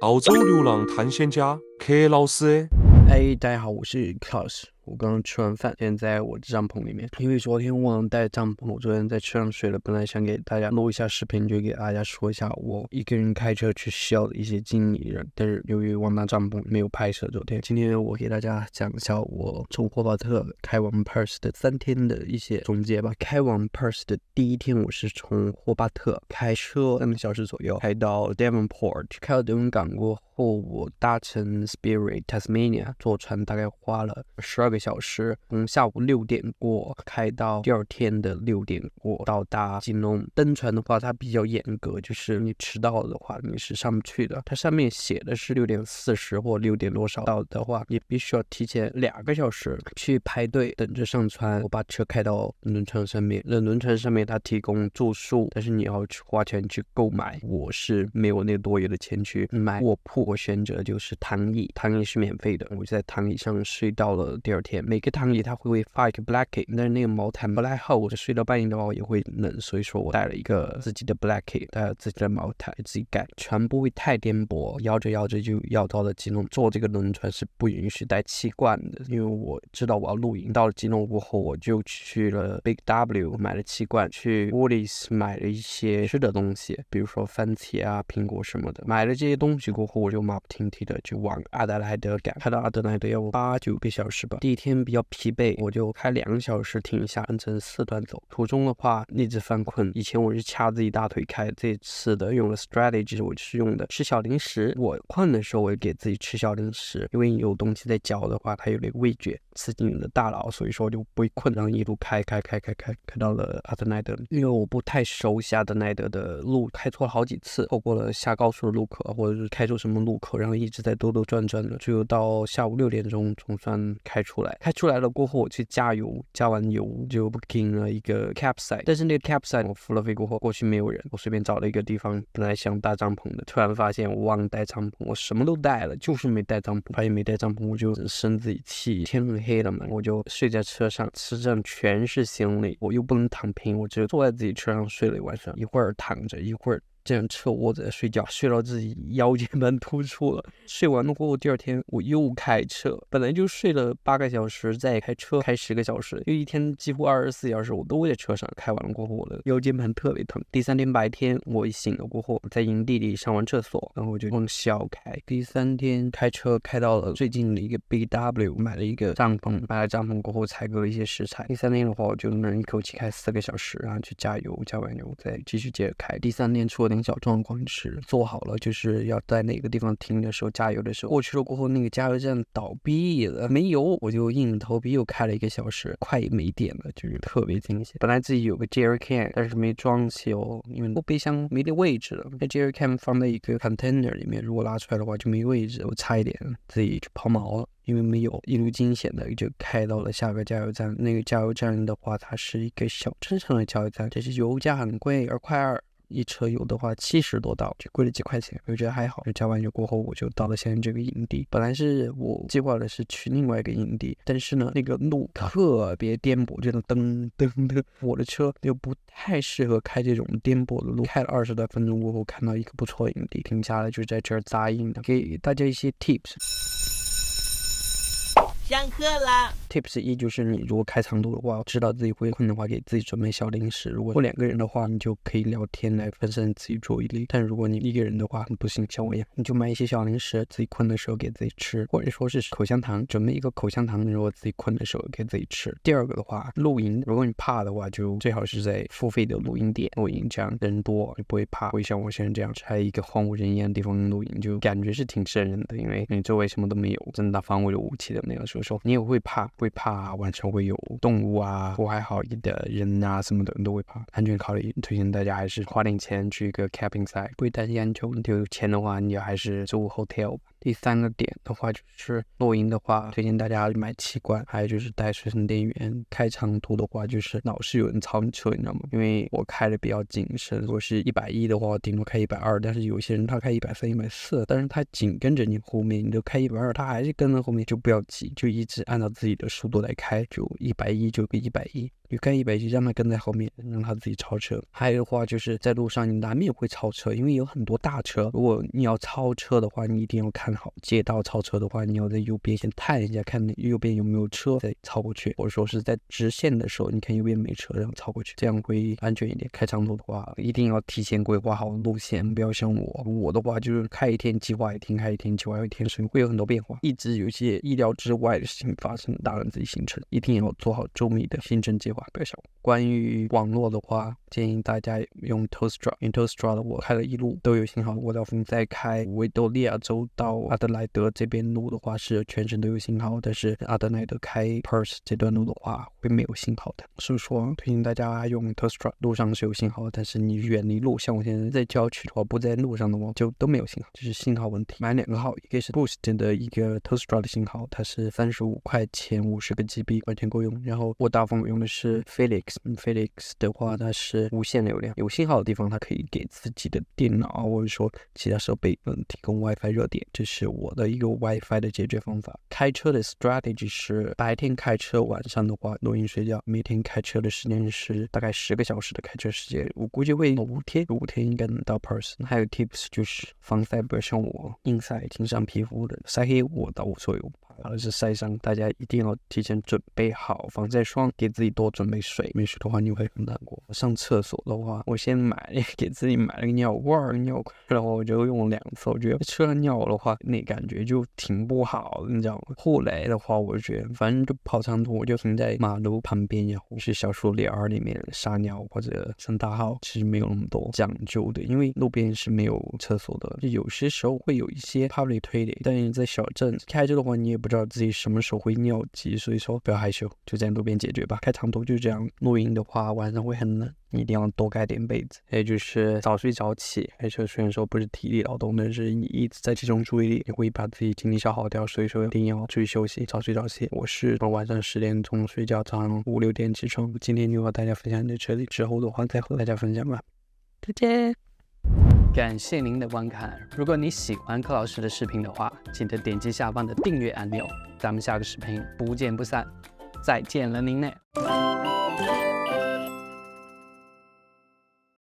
澳洲流浪探险家克劳斯。大家好，我是 Klaus。我刚刚吃完饭，现在在我的帐篷里面。因为昨天忘了带帐篷，我昨天在车上睡了。本来想给大家录一下视频，就给大家说一下我一个人开车去西澳的一些经历。但是由于忘拿帐篷，没有拍摄。今天我给大家讲一下我从霍巴特开往 Perth 的3天的一些总结吧。开往 Perth 的第一天，我是从霍巴特开车3个小时左右，开到 Devonport。开到德文港过后，我搭乘 Spirit Tasmania 坐船，大概花了12个小时，从下午6点过开到第二天的6点过到达吉隆。登船的话，它比较严格，就是你迟到的话你是上不去的。它上面写的是6点40或6点多少到的话，你必须要提前2个小时去排队等着上船。我把车开到轮船上面，轮船上面它提供住宿，但是你要去花钱去购买。我是没有那多余的钱去买卧铺，我选择就是躺椅，躺椅是免费的，我就在躺椅上睡到了第二天。每个躺椅它会发一个 blanket， 但是那个毛毯不太厚，我睡到半夜的话也会冷，所以说我带了一个自己的 blanket， 带了自己的毛毯自己盖。船不会太颠簸，摇着摇着就摇到了吉隆。坐这个轮船是不允许带气罐的，因为我知道我要露营。到了吉隆过后，我就去了 Big W 买了气罐，去 Woolies 买了一些吃的东西，比如说番茄啊、苹果什么的。买了这些东西过后，我就马不停蹄的就往阿德莱德赶，开到阿德莱德要8、9个小时吧。第一天比较疲惫，我就开2个小时停一下，分成4段走。途中的话一直犯困，以前我是掐自己大腿开，这次的用了 strategy， 我是用的吃小零食。我困的时候我也给自己吃小零食，因为有东西在嚼的话，它有那个味觉刺激你的大脑，所以说就不会困。然后一路开到了阿德莱德。因为我不太熟悉阿德莱德的路，开错了好几次，透过了下高速的路口，或者是开出什么路口，然后一直在兜兜转转的，就到下午6点钟总算开出来。开出来了过后，我去加油，加完油就 booking 了一个 campsite， 但是那个 campsite 我付了费过后，过去没有人，我随便找了一个地方，本来想搭帐篷的，突然发现我忘带帐篷，我什么都带了，就是没带帐篷。发现没带帐篷，我就生自己气。天很黑了嘛，我就睡在车上，车上全是行李，我又不能躺平，我就坐在自己车上睡了一晚上，一会儿躺着，一会儿这样侧卧着睡觉，睡到自己腰间盘突出了。睡完了过后，第二天我又开车，本来就睡了8个小时，再开车开10个小时，就一天几乎24小时我都在车上。开完了过后，我的腰间盘特别疼。第3天白天我一醒了过后，在营地里上完厕所，然后我就往西澳开。第3天开车开到了最近的一个 Big W， 买了一个帐篷，买了帐篷过后采购了一些食材。第3天的话，我就能一口气开4个小时，然后去加油，加完油再继续接着开。第3天出了点小状况，是做好了就是要在哪个地方停的时候加油的时候，过去了过后那个加油站倒闭了，没油，我就硬着头皮又开了1个小时，快没电了，就是特别惊险。本来自己有个 jerry can， 但是没装起哦，因为后备箱没得位置了。那 jerry can 放在一个 container 里面，如果拉出来的话就没位置，我差一点自己去抛锚了。因为没有，一路惊险的就开到了下个加油站。那个加油站的话，它是一个小镇上的加油站，这是油价很贵，2.2块，一车油的话70多刀，就贵了几块钱，我觉得还好。就加完油过后，我就到了现在这个营地。本来是我计划的是去另外一个营地，但是呢，那个路特别颠簸，就噔噔噔，我的车又不太适合开这种颠簸的路。开了20多分钟过后，看到一个不错的营地，停下来就在这儿扎营的，给大家一些 tips。上课啦 Tips 1就是你如果开长途的话，知道自己会困的话，给自己准备小零食。如果2个人的话，你就可以聊天来分散自己注意力。但如果你1个人的话，不行，像我一样，你就买一些小零食，自己困的时候给自己吃，或者说是口香糖，准备一个口香糖，如果自己困的时候给自己吃。第2个的话，露营，如果你怕的话，就最好是在付费的露营点露营，这样人多你不会怕，不会像我现在这样在一个荒无人烟的地方露营，就感觉是挺瘆人的，因为你周围什么都没有，真的防卫的武器都没有，所以说你也会怕晚上会有动物啊，不怀好意的人啊什么的，你都会怕。安全考虑，推荐大家还是花点钱去一个 camping site， 不会担心安全。你有钱的话，你还是住 hotel 吧。第3个点的话，就是露营的话，推荐大家买气罐，还有就是带随身电源。开长途的话，就是老是有人超你车，你知道吗？因为我开的比较谨慎，如果是110的话，我顶多开120，但是有些人他开130、140，但是他紧跟着你后面，你就开120，他还是跟着后面，就不要急，就一直按照自己的速度来开，就110就个110。你开170让他跟在后面，让他自己超车。还有的话就是在路上你难免会超车，因为有很多大车，如果你要超车的话，你一定要看好街道超车的话，你要在右边先探一下，看右边有没有车再超过去，或者说是在直线的时候你看右边没车然后超过去，这样会安全一点。开长途的话一定要提前规划好路线，不要像我的话就是开一天计划一天，开一天计划一天，所以会有很多变化，一直有一些意料之外的事情发生，打乱自己行程，一定要做好周密的行程计划，不要想我。关于网络的话，建议大家用 Telstra， 因为 Telstra 的我开了一路都有信号。我到在开维多利亚州到阿德莱德这边路的话是全程都有信号，但是阿德莱德开 Perth 这段路的话会没有信号的，所以说推荐大家用 Telstra， 路上是有信号，但是你远离路，像我现在在郊区的话，不在路上的话就都没有信号，就是信号问题。买2个号，一个是 Boost 的一个 Telstra 的信号，它是35块钱50个 GB 完全够用，然后我大部分用的是 Felix 的话它是无限流量，有信号的地方它可以给自己的电脑或者说其他设备提供 WiFi 热点，这是我的一个 WiFi 的解决方法。开车的 strategy 是白天开车，晚上的话录音睡觉，每天开车的时间是大概10个小时的开车时间，我估计会5天应该能到 Perth。 还有 tips 就是防晒，不要像我硬晒经常皮肤的，晒黑我倒无所谓，怕的是晒伤，大家一定要提前准备好防晒霜，给自己多准备水，没水的话你会很难过。上厕所的话，我先给自己买了个尿罐，然后我就用了2次，我觉得车上尿的话那感觉就挺不好的，你知道吗？后来的话我觉得反正就跑长途，我就停在马路旁边，然后是小树林里面撒尿或者上大号，其实没有那么多讲究的，因为路边是没有厕所的，就有些时候会有一些 public toilet， 但是在小镇开车的话你也不知道自己什么时候会尿急，所以说不要害羞，就在路边解决吧。开长途就这样，露营的话晚上会很冷，你一定要多盖点被子。还有就是早睡早起，开车虽然说不是体力劳动，但是你一直在集中注意力，你会把自己精力消耗掉，所以说一定要注意休息，早睡早起。我是晚上10点钟睡觉，早上5、6点起床。今天就和大家分享到这里，之后的话再和大家分享吧。再见。感谢您的观看，如果你喜欢柯老师的视频的话，记得点击下方的订阅按钮，咱们下个视频不见不散，再见了您嘞。